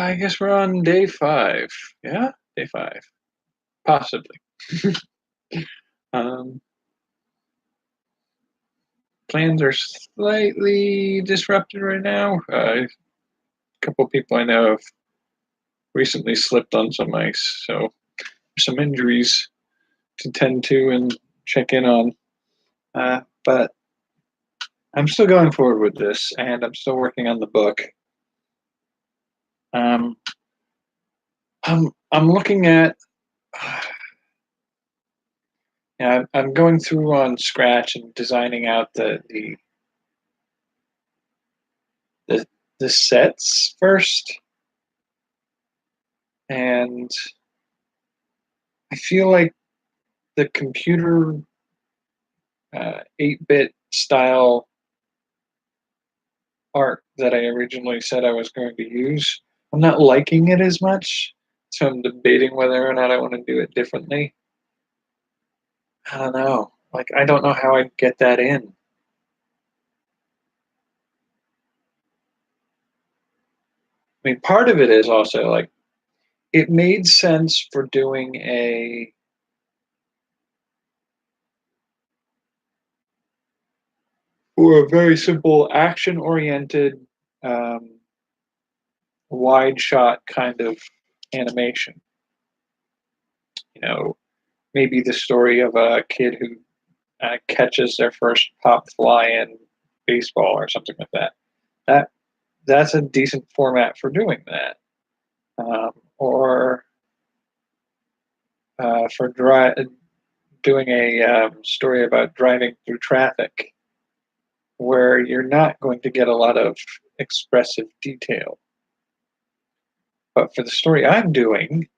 I guess we're on day 5. Yeah? Day 5. Possibly. Um, Plans are slightly disrupted right now. A couple people I know have recently slipped on some ice, so some injuries to tend to and check in on. But I'm still going forward with this, and I'm still working on the book. Um, I'm looking at. Yeah, I'm going through on Scratch and designing out the the sets first, and I feel like the computer 8-bit style art that I originally said I was going to use, I'm not liking it as much, so I'm debating whether or not I want to do it differently. I don't know. Like, I don't know how I'd get that in. I mean, part of it is also like it made sense for a very simple action oriented um, wide shot kind of animation. You know, maybe the story of a kid who catches their first pop fly in baseball or something like that. That that's a decent format for doing that. Or for doing a story about driving through traffic, where you're not going to get a lot of expressive detail. But for the story I'm doing,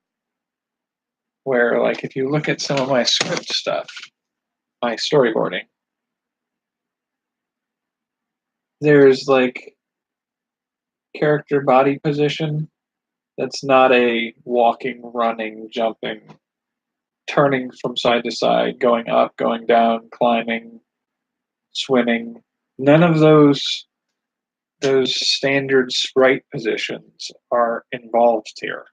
where like if you look at some of my script stuff, my storyboarding, there's like character body position that's not a walking, running, jumping, turning from side to side, going up, going down, climbing, swimming. None of those standard sprite positions are involved here.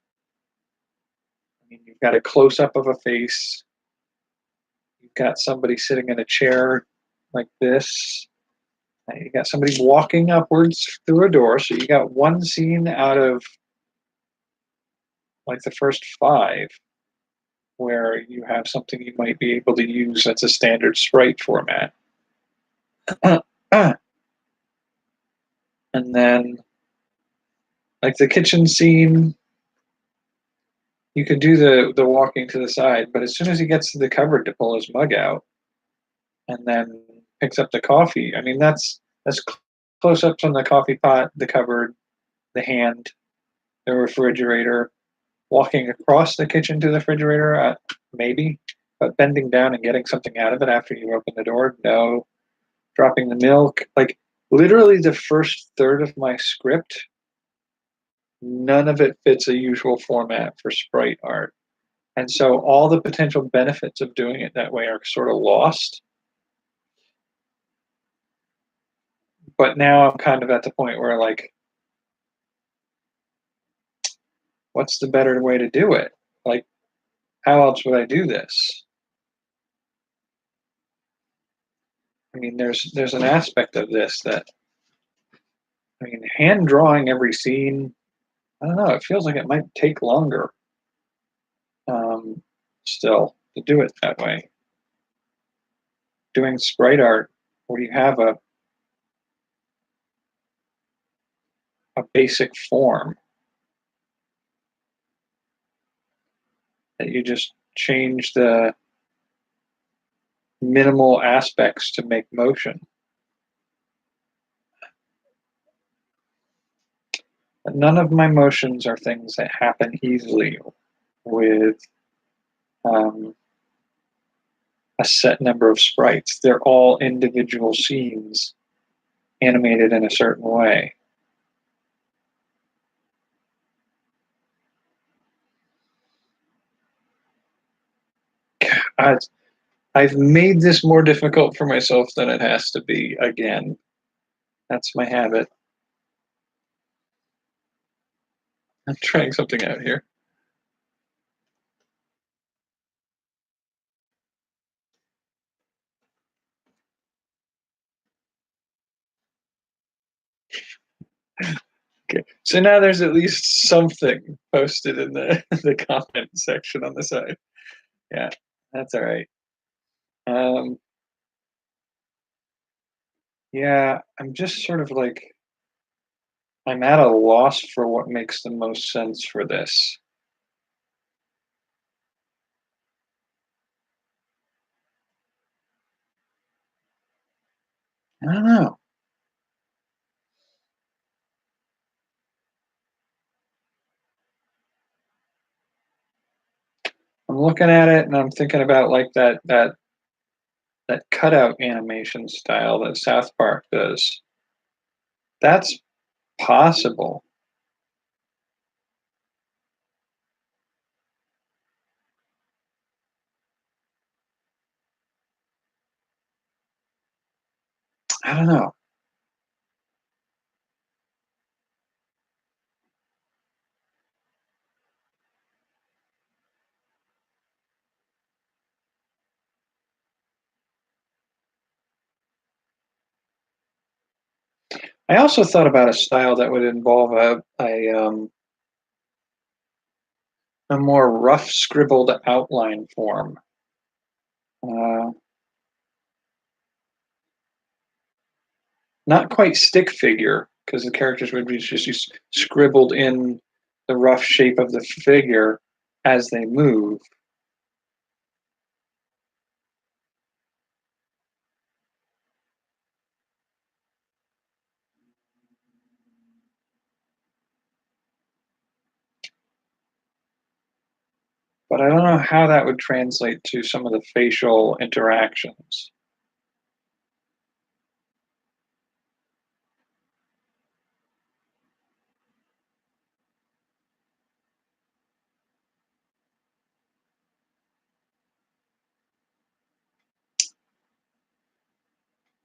I mean, you've got a close up of a face, you've got somebody sitting in a chair like this, you got somebody walking upwards through a door. So you got one scene out of like the first 5 where you have something you might be able to use that's a standard sprite format. And then, like the kitchen scene, you could do the walking to the side, but as soon as he gets to the cupboard to pull his mug out, and then picks up the coffee, I mean that's close ups on the coffee pot, the cupboard, the hand, the refrigerator, walking across the kitchen to the refrigerator, maybe, but bending down and getting something out of it after you open the door, no. Dropping the milk, like literally the first third of my script, none of it fits a usual format for sprite art. And so all the potential benefits of doing it that way are sort of lost. But now I'm kind of at the point where, like, what's the better way to do it? Like, how else would I do this? I mean, there's an aspect of this that, I mean, hand drawing every scene, I don't know, it feels like it might take longer um, still to do it that way. Doing sprite art where you have a basic form that you just change the minimal aspects to make motion. But none of my motions are things that happen easily with um, a set number of sprites. They're all individual scenes animated in a certain way. I, I've made this more difficult for myself than it has to be again. That's my habit. I'm trying something out here. Okay, so now there's at least something posted in the the comment section on the side. Yeah, that's all right. Um, yeah, I'm just sort of like I'm at a loss for what makes the most sense for this. I don't know. I'm looking at it and I'm thinking about like that cutout animation style that South Park does. That's possible. I don't know. I also thought about a style that would involve a more rough scribbled outline form. Uh, Not quite stick figure, because the characters would be just scribbled in the rough shape of the figure as they move. But I don't know how that would translate to some of the facial interactions.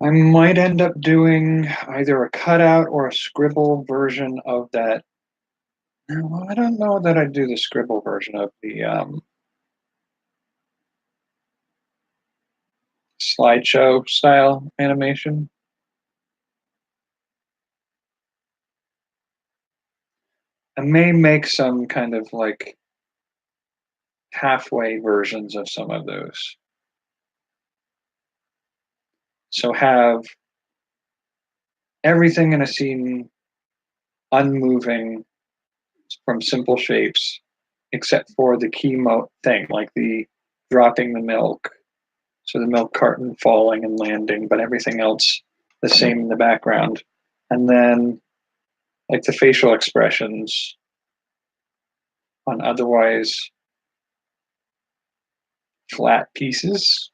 I might end up doing either a cutout or a scribble version of that. No, I don't know that I'd do the scribble version of the slideshow style animation. I may make some kind of like halfway versions of some of those. So have everything in a scene unmoving from simple shapes, except for the key thing, like the dropping the milk, so the milk carton falling and landing, but everything else the same in the background. And then like the facial expressions on otherwise flat pieces.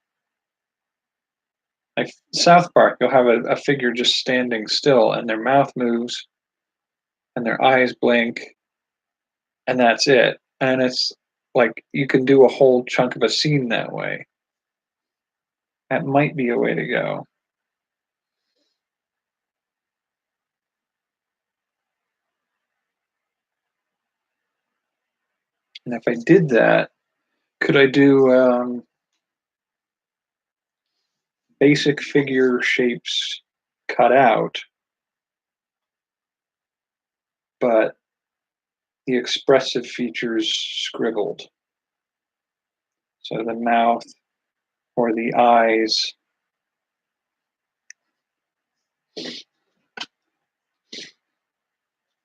Like South Park, you'll have a figure just standing still and their mouth moves and their eyes blink and that's it. And it's like you can do a whole chunk of a scene that way. That might be a way to go. And if I did that, could I do basic figure shapes cut out, but the expressive features scribbled? So the mouth or the eyes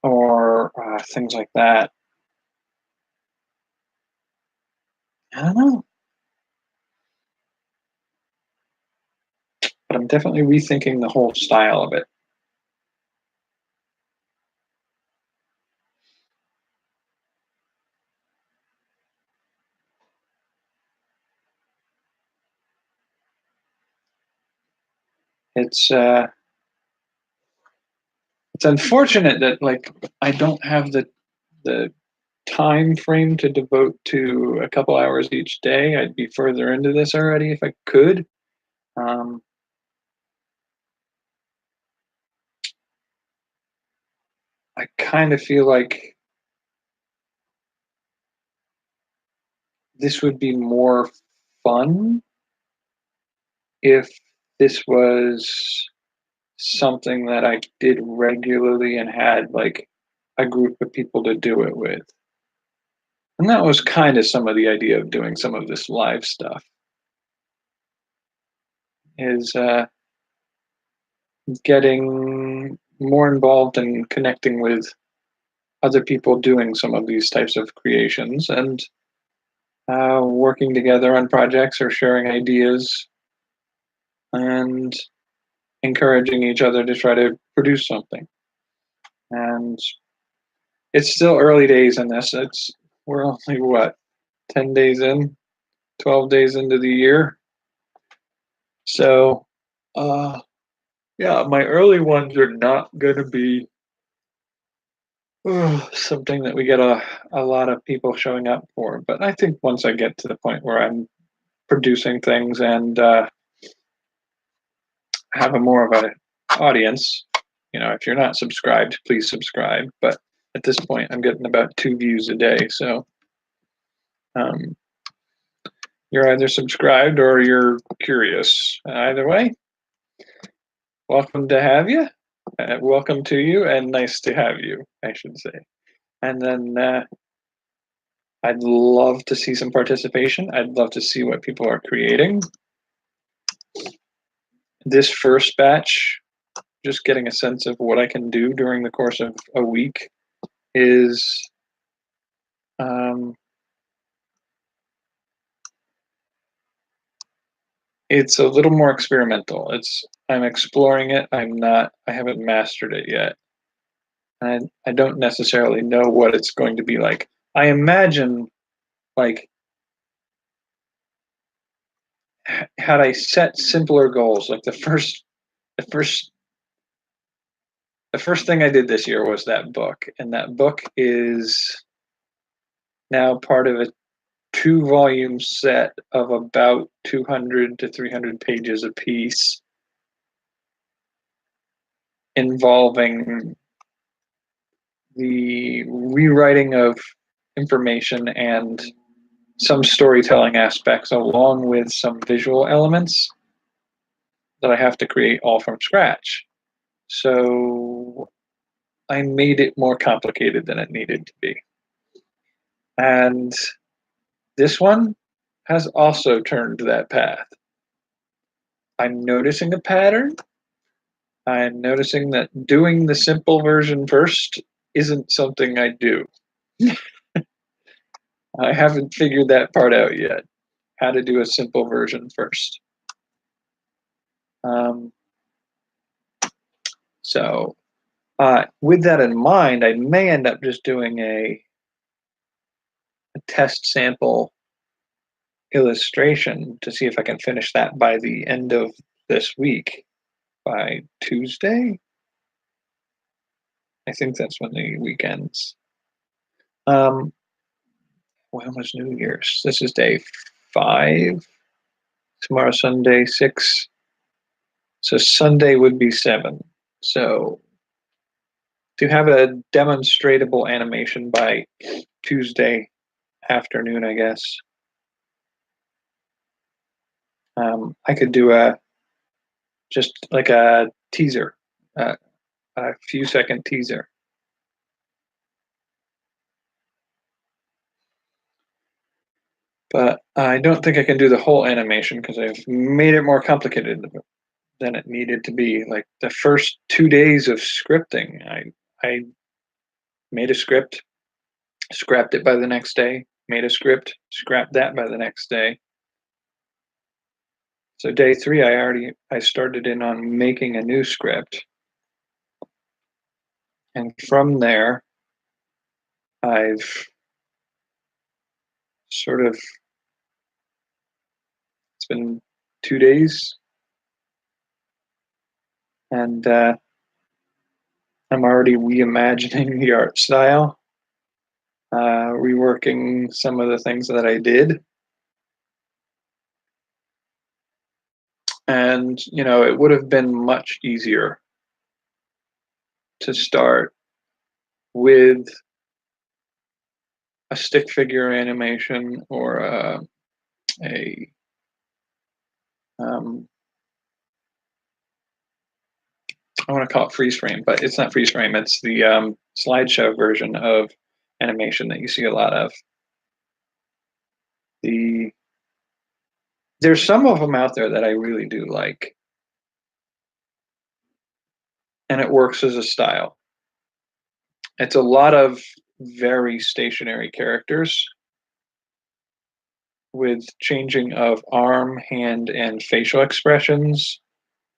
or things like that. I don't know, but I'm definitely rethinking the whole style of it. It's uh, it's unfortunate that like I don't have the time frame to devote to a couple hours each day. I'd be further into this already if I could. Um, I kind of feel like this would be more fun if this was something that I did regularly and had like a group of people to do it with. And that was kind of some of the idea of doing some of this live stuff is getting more involved and connecting with other people doing some of these types of creations and working together on projects or sharing ideas and encouraging each other to try to produce something. And it's still early days in this. We're only what, 10 days in, 12 days into the year. So yeah, my early ones are not going to be something that we get a lot of people showing up for. But I think once I get to the point where I'm producing things and have a more of an audience, if you're not subscribed, please subscribe. But at this point, I'm getting about 2 views a day. So you're either subscribed or you're curious. Either way, welcome to have you. Welcome to you, and nice to have you, I should say. And then I'd love to see some participation. I'd love to see what people are creating. This first batch, just getting a sense of what I can do during the course of a week is it's a little more experimental. I'm exploring it. I haven't mastered it yet. And I don't necessarily know what it's going to be like. I imagine, like, had I set simpler goals, like the first thing I did this year was that book, and that book is now part of a 2-volume set of about 200 to 300 pages a piece, involving the rewriting of information and some storytelling aspects, along with some visual elements that I have to create all from scratch. So I made it more complicated than it needed to be. And this one has also turned that path. I'm noticing a pattern. I'm noticing that doing the simple version first isn't something I do. I haven't figured that part out yet, how to do a simple version first. So with that in mind, I may end up just doing a test sample illustration to see if I can finish that by the end of this week, by Tuesday. I think that's when the week ends. When was New Year's? This is day 5. Tomorrow, Sunday, 6. So Sunday would be 7. So to have a demonstratable animation by Tuesday afternoon, I guess. I could do just like a teaser, a few second teaser. But I don't think I can do the whole animation because I've made it more complicated than it needed to be. Like the first 2 days of scripting, I made a script, scrapped it by the next day, made a script, scrapped that by the next day. So day 3, I started in on making a new script. And from there, I've sort of, it's been 2 days, and I'm already reimagining the art style, reworking some of the things that I did. And, it would have been much easier to start with a stick figure animation or a um, I want to call it freeze frame, but it's not freeze frame. It's the slideshow version of animation that you see a lot of. There's some of them out there that I really do like, and it works as a style. It's a lot of very stationary characters with changing of arm, hand, and facial expressions,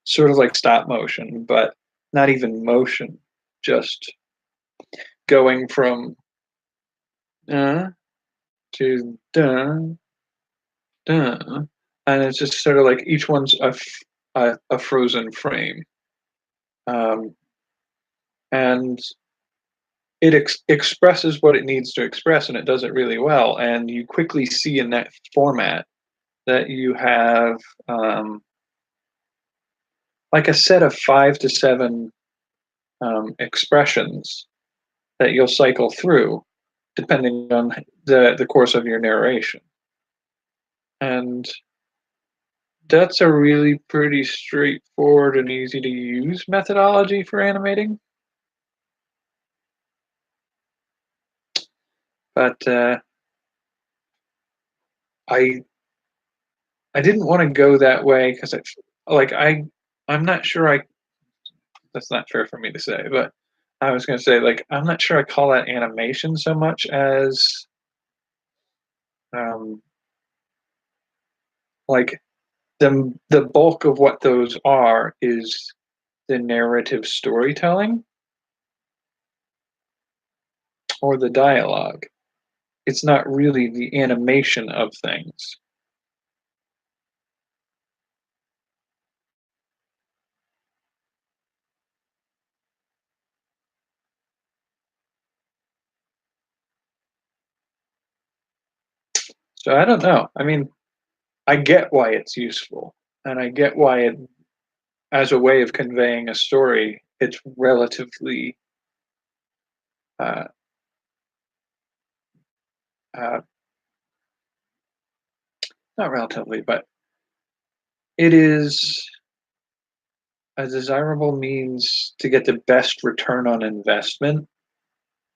sort of like stop motion, but not even motion, just going from to and it's just sort of like each one's a frozen frame, um, and it expresses what it needs to express, and it does it really well. And you quickly see in that format that you have like a set of 5 to 7 expressions that you'll cycle through depending on the course of your narration. And that's a really pretty straightforward and easy to use methodology for animating. But I I didn't want to go that way because I'm not sure I that's not fair for me to say, but I was going to say like I'm not sure I call that animation so much as um, like the bulk of what those are is the narrative storytelling or the dialogue. It's not really the animation of things. So I don't know. I mean, I get why it's useful, and I get why it, as a way of conveying a story, it's relatively uh, uh, not relatively, but it is a desirable means to get the best return on investment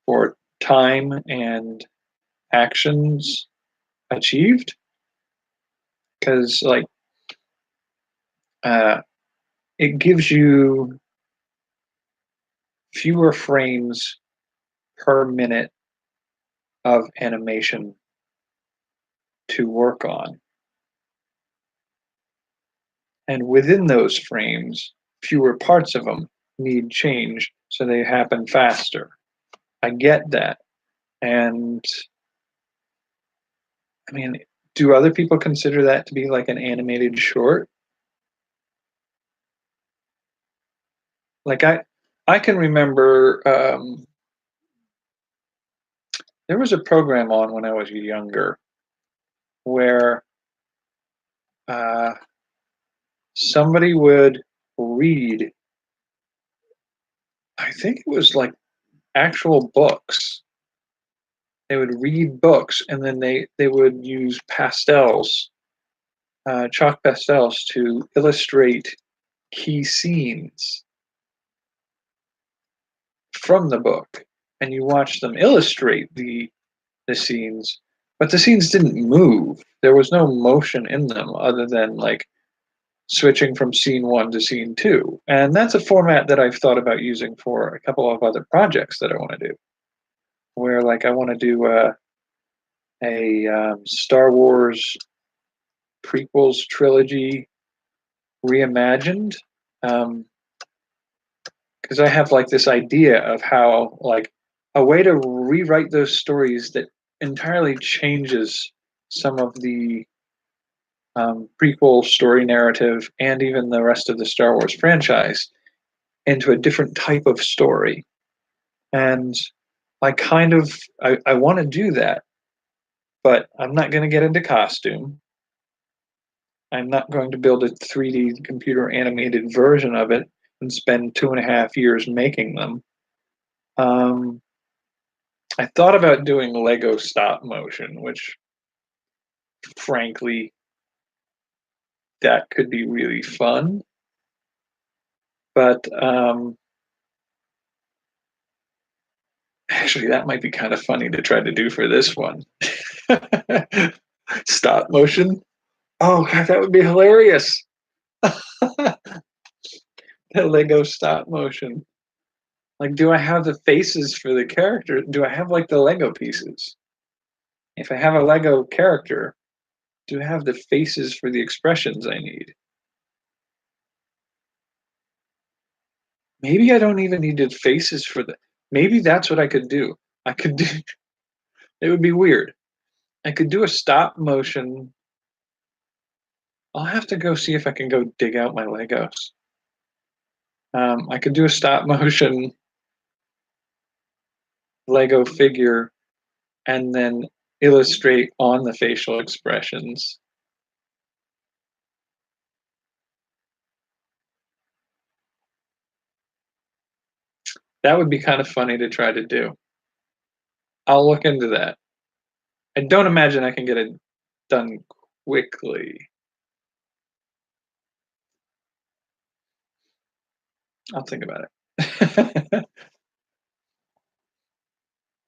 for time and actions achieved. Because like uh, it gives you fewer frames per minute of animation to work on. And within those frames, fewer parts of them need change so they happen faster. I get that. And I mean, do other people consider that to be like an animated short? Like I can remember there was a program on when I was younger where uh, somebody would read, I think it was like actual books. They would read books and then they would use pastels, chalk pastels to illustrate key scenes from the book. And you watch them illustrate the scenes, but the scenes didn't move. There was no motion in them other than like switching from scene one to scene two. And that's a format that I've thought about using for a couple of other projects that I want to do. Where like I want to do a Star Wars prequels trilogy reimagined, because I have like this idea of how like a way to rewrite those stories that entirely changes some of the prequel story narrative and even the rest of the Star Wars franchise into a different type of story. And I want to do that, but I'm not going to get into costume. I'm not going to build a 3D computer animated version of it and spend 2.5 years making them. Um, I thought about doing Lego stop motion, which frankly, that could be really fun. But actually, that might be kind of funny to try to do for this one. Stop motion. Oh, God, that would be hilarious. The Lego stop motion. Like, do I have the faces for the character? Do I have like the Lego pieces? If I have a Lego character, do I have the faces for the expressions I need? Maybe I don't even need the faces for the. Maybe that's what I could do. I could do. It would be weird. I could do a stop motion. I'll have to go see if I can go dig out my Legos. I could do a stop motion Lego figure and then illustrate on the facial expressions. That would be kind of funny to try to do. I'll look into that. I don't imagine I can get it done quickly. I'll think about it.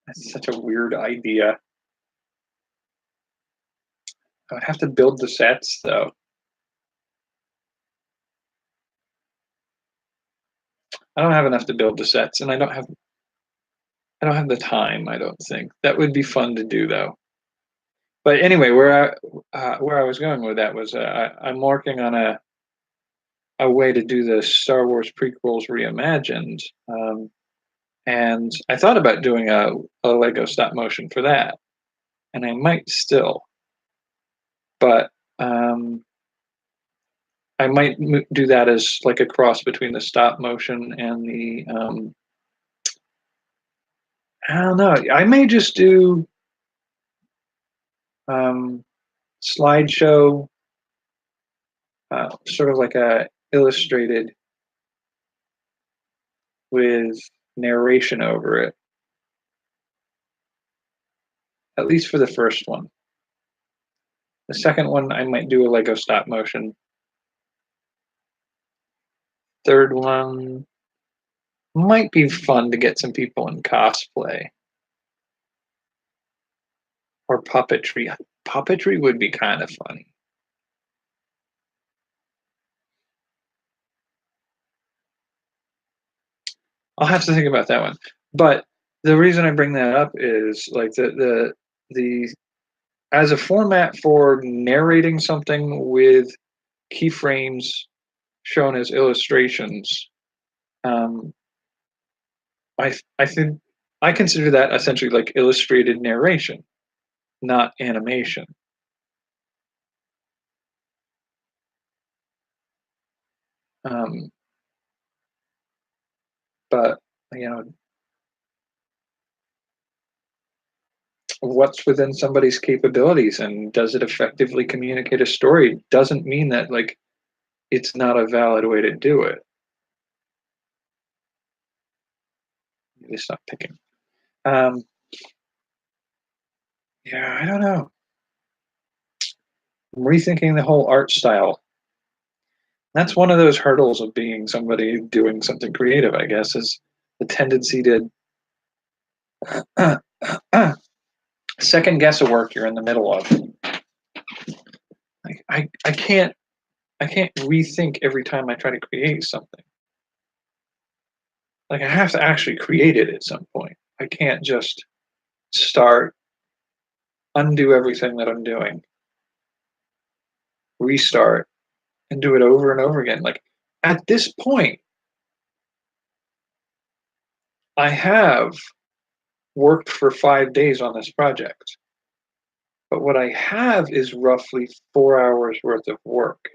That's such a weird idea. I would have to build the sets though. I don't have enough to build the sets, and I don't have the time. I don't think that would be fun to do though. But anyway, where I was going with that was I'm working on a way to do the Star Wars prequels reimagined, and I thought about doing a Lego stop motion for that, and I might still, but I might do that as like a cross between the stop motion and the I don't know. I may just do um, slideshow, sort of like a illustrated with narration over it, at least for the first one. The second one, I might do a Lego stop motion. Third one might be fun to get some people in cosplay or puppetry. Puppetry would be kind of funny. I'll have to think about that one. But the reason I bring that up is like the as a format for narrating something with keyframes shown as illustrations. Um, I think I consider that essentially like illustrated narration, not animation. Um, but you know, what's within somebody's capabilities and does it effectively communicate a story doesn't mean that like it's not a valid way to do it. Maybe stop picking. Um, yeah, I don't know. I'm rethinking the whole art style. That's one of those hurdles of being somebody doing something creative, I guess, is the tendency to second guess a work you're in the middle of. Like, I can't rethink every time I try to create something. Like I have to actually create it at some point. I can't just start, undo everything that I'm doing, restart, and do it over and over again. Like at this point, I have worked for 5 days on this project. But what I have is roughly 4 hours worth of work.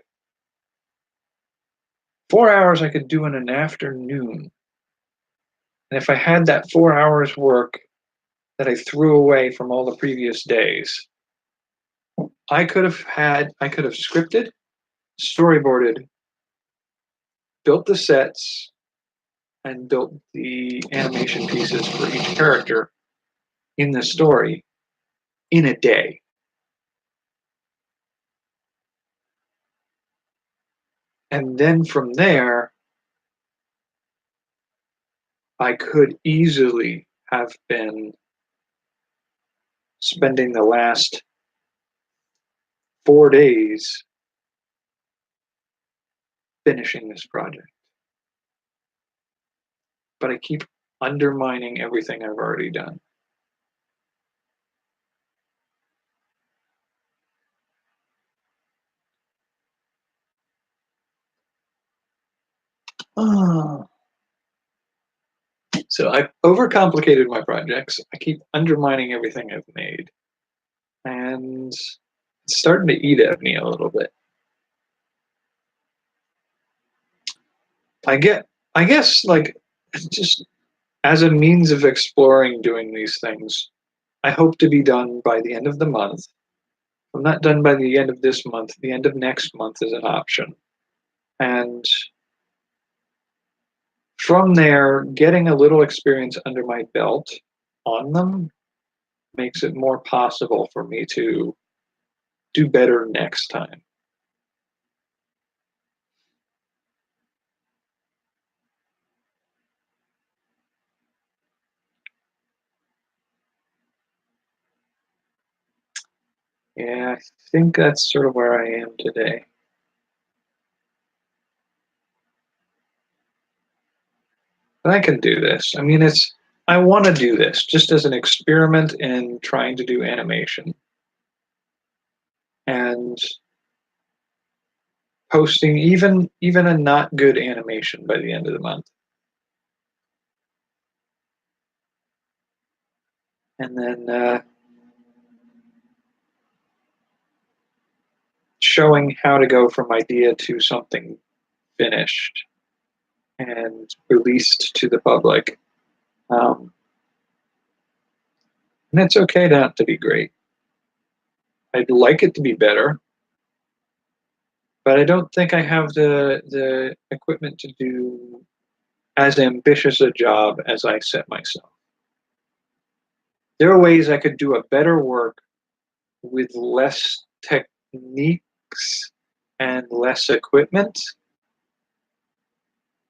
4 hours I could do in an afternoon. And if I had that 4 hours work that I threw away from all the previous days, I could have scripted, storyboarded, built the sets, and built the animation pieces for each character in the story in a day. And then from there, I could easily have been spending the last 4 days finishing this project. But I keep undermining everything I've already done. So I've overcomplicated my projects. I keep undermining everything I've made. And it's starting to eat at me a little bit. I guess like just as a means of exploring doing these things, I hope to be done by the end of the month. If I'm not done by the end of this month, the end of next month is an option. And from there, getting a little experience under my belt on them makes it more possible for me to do better next time. Yeah, I think that's sort of where I am today. But I can do this. I mean, I want to do this just as an experiment in trying to do animation and posting even a not good animation by the end of the month. And then showing how to go from idea to something finished and released to the public. And it's okay not to be great. I'd like it to be better, but I don't think I have the equipment to do as ambitious a job as I set myself. There are ways I could do a better work with less techniques and less equipment,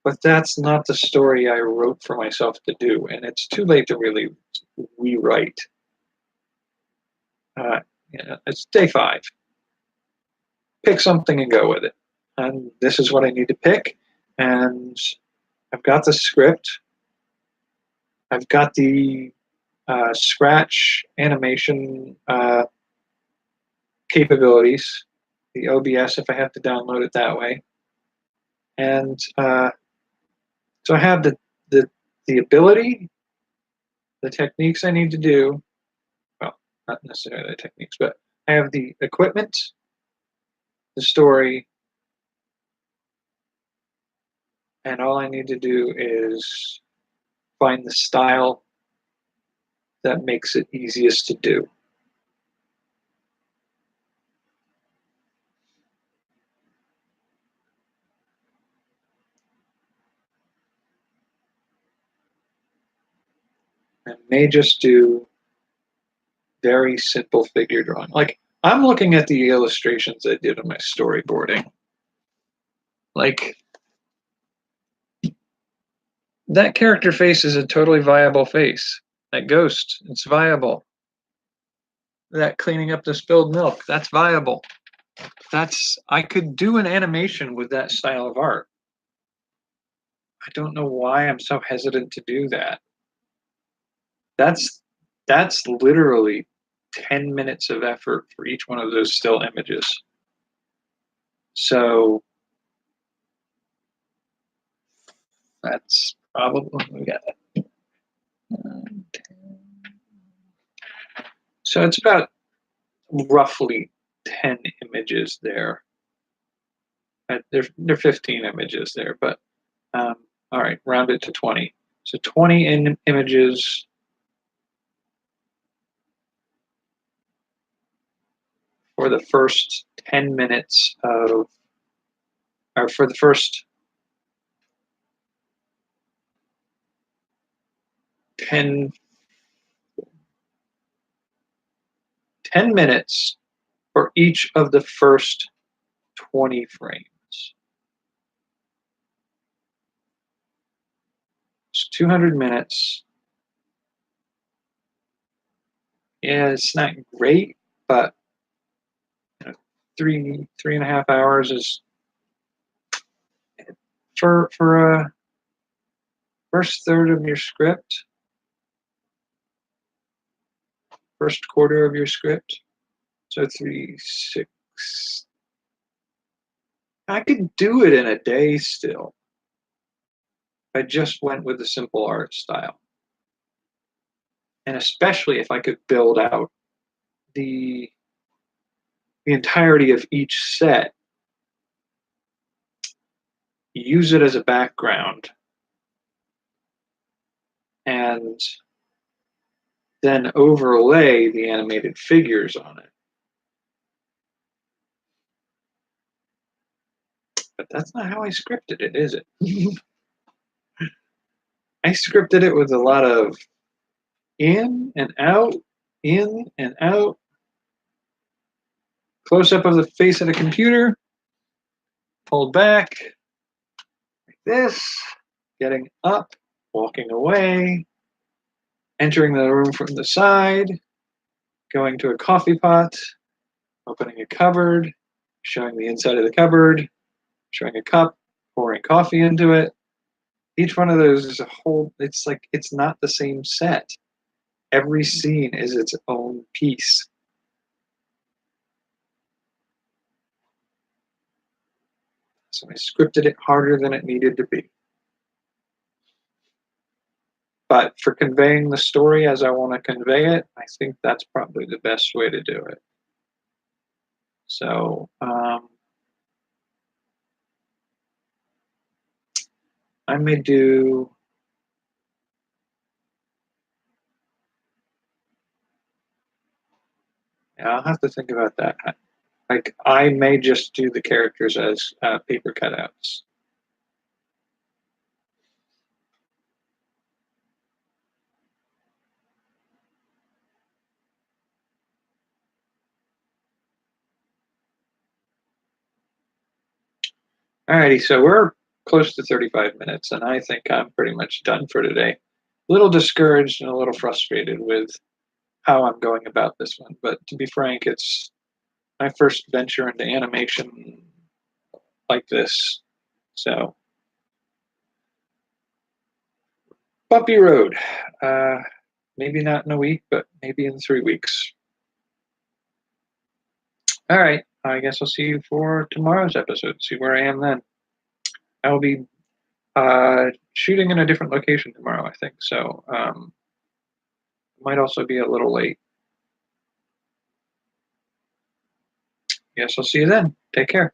but that's not the story I wrote for myself to do, and it's too late to really rewrite. It's day 5. Pick something and go with it. And this is what I need to pick, and I've got the script. I've got the Scratch animation capabilities, the OBS if I have to download it that way, and so I have the ability, the techniques I need to do. Well, not necessarily the techniques, but I have the equipment, the story, and all I need to do is find the style that makes it easiest to do. I may just do very simple figure drawing. Like, I'm looking at the illustrations I did on my storyboarding. Like, that character face is a totally viable face. That ghost, it's viable. That cleaning up the spilled milk, that's viable. I could do an animation with that style of art. I don't know why I'm so hesitant to do that. That's literally 10 minutes of effort for each one of those still images. So that's probably, we got it. So it's about roughly 10 images there. There are 15 images there, but all right, round it to 20. So 20 images for the first 10 minutes of, or for the first 10, 10 minutes for each of the first 20 frames. It's 200 minutes. Yeah, it's not great, but 3.5 hours is for a first third of your script, first quarter of your script. So 3, 6. I could do it in a day still. I just went with the simple art style. And especially if I could build out the entirety of each set, use it as a background, and then overlay the animated figures on it. But that's not how I scripted it, is it? I scripted it with a lot of in and out, close up of the face of the computer, pulled back, like this, getting up, walking away, entering the room from the side, going to a coffee pot, opening a cupboard, showing the inside of the cupboard, showing a cup, pouring coffee into it. Each one of those is a whole, it's like, it's not the same set. Every scene is its own piece. So I scripted it harder than it needed to be. But for conveying the story as I want to convey it, I think that's probably the best way to do it. So I may do, yeah, I'll have to think about that. Like, I may just do the characters as paper cutouts. Alrighty, so we're close to 35 minutes, and I think I'm pretty much done for today. A little discouraged and a little frustrated with how I'm going about this one, but to be frank, it's my first venture into animation like this. So, bumpy road. Maybe not in a week, but maybe in 3 weeks. All right, I guess I'll see you for tomorrow's episode. See where I am then. I will be shooting in a different location tomorrow, I think. So, might also be a little late. Yes, I'll see you then. Take care.